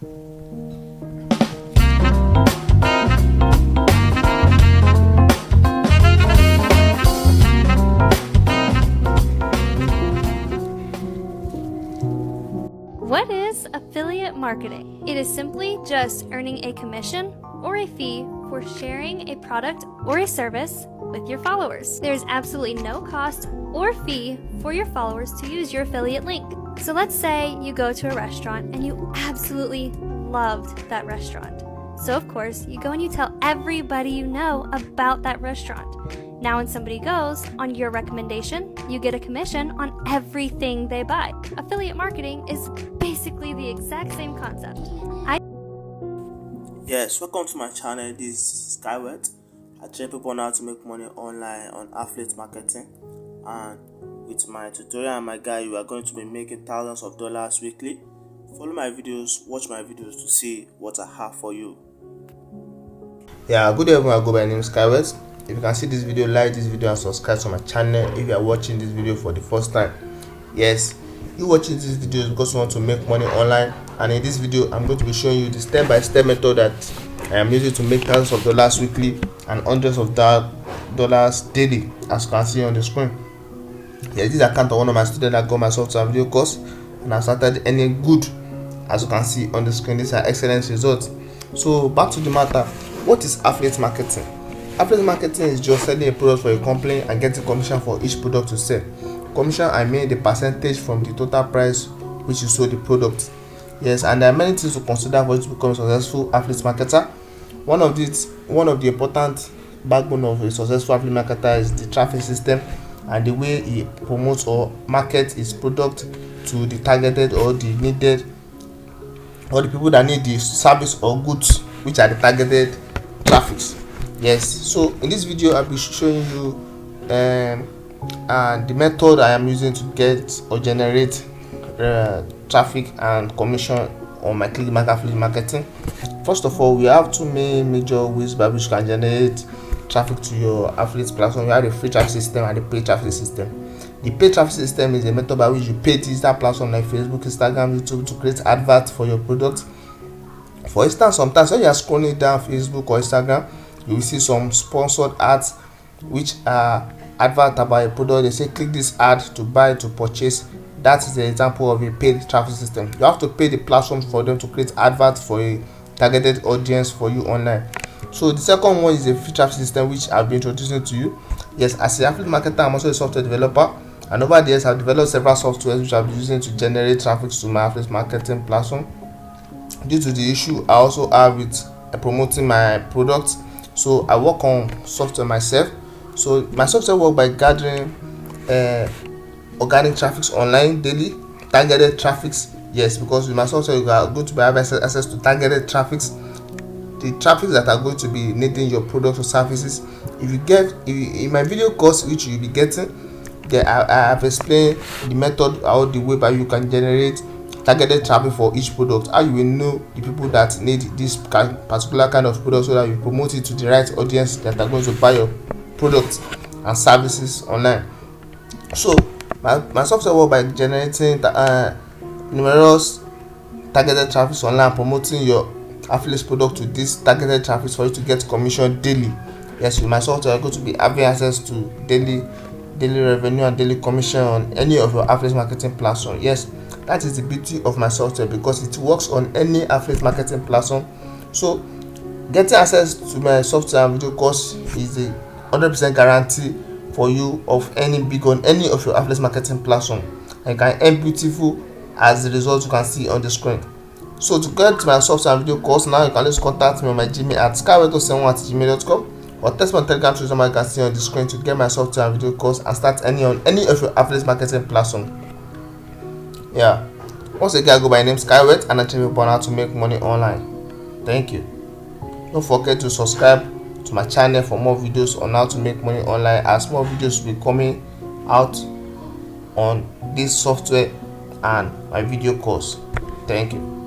What is affiliate marketing? It is simply just earning a commission or a fee for sharing a product or a service with your followers. There is absolutely no cost or fee for your followers to use your affiliate link. So let's say you go to a restaurant and you absolutely loved that restaurant. So of course, you go and you tell everybody you know about that restaurant. Now when somebody goes on your recommendation, you get a commission on everything they buy. Affiliate marketing is basically the exact same concept. Yes, welcome to my channel. This is Skyward. I train people on how to make money online on affiliate marketing, and with my tutorial and my guide, you are going to be making thousands of dollars weekly. Follow my videos, watch my videos to see what I have for you. Yeah, good day everyone. I go by name Skyward. If you can see this video, like this video and subscribe to my channel if you are watching this video for the first time. Yes, you watching this video because you want to make money online, and in this video I'm going to be showing you the step-by-step method that I am using to make thousands of dollars weekly and hundreds of dollars daily, as you can see on the screen. Yeah, this is account of one of my students that got my software and video course, and I started earning good, as you can see on the screen. These are excellent results. So back to the matter, what is affiliate marketing? Affiliate marketing is just selling a product for a company and getting commission for each product to sell. Commission, I mean the percentage from the total price which you sold the product. Yes, and there are many things to consider for you to become a successful affiliate marketer. One of the important backbone of a successful affiliate marketer is the traffic system and the way he promotes or markets his product to the targeted or the needed, or the people that need the service or goods, which are the targeted traffics. Yes, so in this video I'll be showing you the method I am using to get or generate traffic and commission on my ClickBank affiliate marketing. First of all, we have two major ways by which you can generate traffic to your affiliate platform. You have the free traffic system and the paid traffic system. The paid traffic system is a method by which you pay digital platform like Facebook, Instagram, YouTube to create adverts for your product. For instance, sometimes when you are scrolling down Facebook or Instagram, you will see some sponsored ads which are advert about a product. They say click this ad to buy, to purchase. That is the example of a paid traffic system. You have to pay the platforms for them to create adverts for a targeted audience for you online. So the second one is a free traffic system, which I've been introducing to you. Yes, as an affiliate marketer, I'm also a software developer, and over the years I've developed several softwares which I've been using to generate traffic to my affiliate marketing platform. Due to the issue I also have with promoting my products, so I work on software myself. So my software work by gathering organic traffics online daily, targeted traffics. Yes, because with my software you are going to have access to targeted traffics, the traffics that are going to be needing your products or services. In my video course which you'll be getting there, I have explained the method or the way by you can generate targeted traffic for each product, how you will know the people that need this particular kind of product, so that you promote it to the right audience that are going to buy your products and services online. So my software work by generating numerous targeted traffic online, promoting your affiliate product to this targeted traffic for you to get commission daily. Yes, with my software you're going to be having access to daily revenue and daily commission on any of your affiliate marketing platform. Yes, that is the beauty of my software, because it works on any affiliate marketing platform. So getting access to my software and video course is a 100% guarantee for you of any big on any of your affiliate marketing platform, and you can earn beautiful as the result you can see on the screen. So to get my software and video course now, you can just contact me on my Gmail at skyward71@gmail.com, or text my Telegram through number you can see on the screen to get my software and video course and start on any of your affiliate marketing platform. Yeah, once again, I go by name Skyward, and I tell you about how to make money online. Thank you. Don't forget to subscribe to my channel for more videos on how to make money online, as more videos will be coming out on this software and my video course. Thank you.